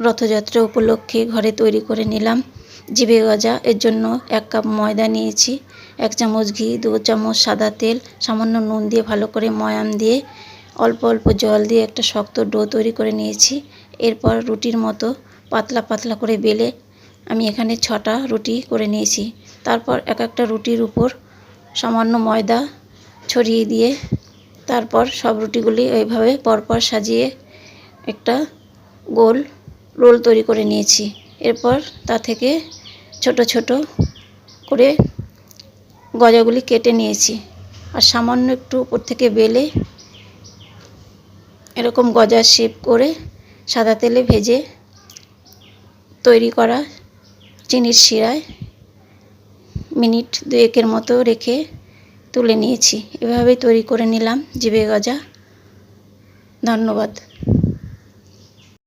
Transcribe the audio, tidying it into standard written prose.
রথযাত্রা উপলক্ষে ঘরে তৈরি করে নিলাম জিভে গজা। এর জন্য 1 কাপ ময়দা নিয়েছি, 1 চামচ ঘি, 2 চামচ সাদা তেল, সামান্য নুন দিয়ে ভালো করে ময়াম দিয়ে অল্প অল্প জল দিয়ে একটা শক্ত ডো তৈরি করে নিয়েছি। এরপর রুটির মতো পাতলা পাতলা করে বেলে আমি এখানে 6টা রুটি করে নিয়েছি। তারপর এক একটা রুটির উপর সামান্য ময়দা ছড়িয়ে দিয়ে তারপর সব রুটিগুলি এইভাবে পরপর সাজিয়ে একটা গোল রোল তৈরি করে নিয়েছি। এরপর তা থেকে ছোট ছোট করে গজাগুলি কেটে নিয়েছি আর সামান্য একটু উপর থেকে বেলে এরকম গজার শেপ করে সাদা তেলে ভেজে তৈরি করা চিনির শিরায় মিনিট 2-1 মতো রেখে তুলে নিয়েছি। এভাবেই তৈরি করে নিলাম জিভে গজা। ধন্যবাদ।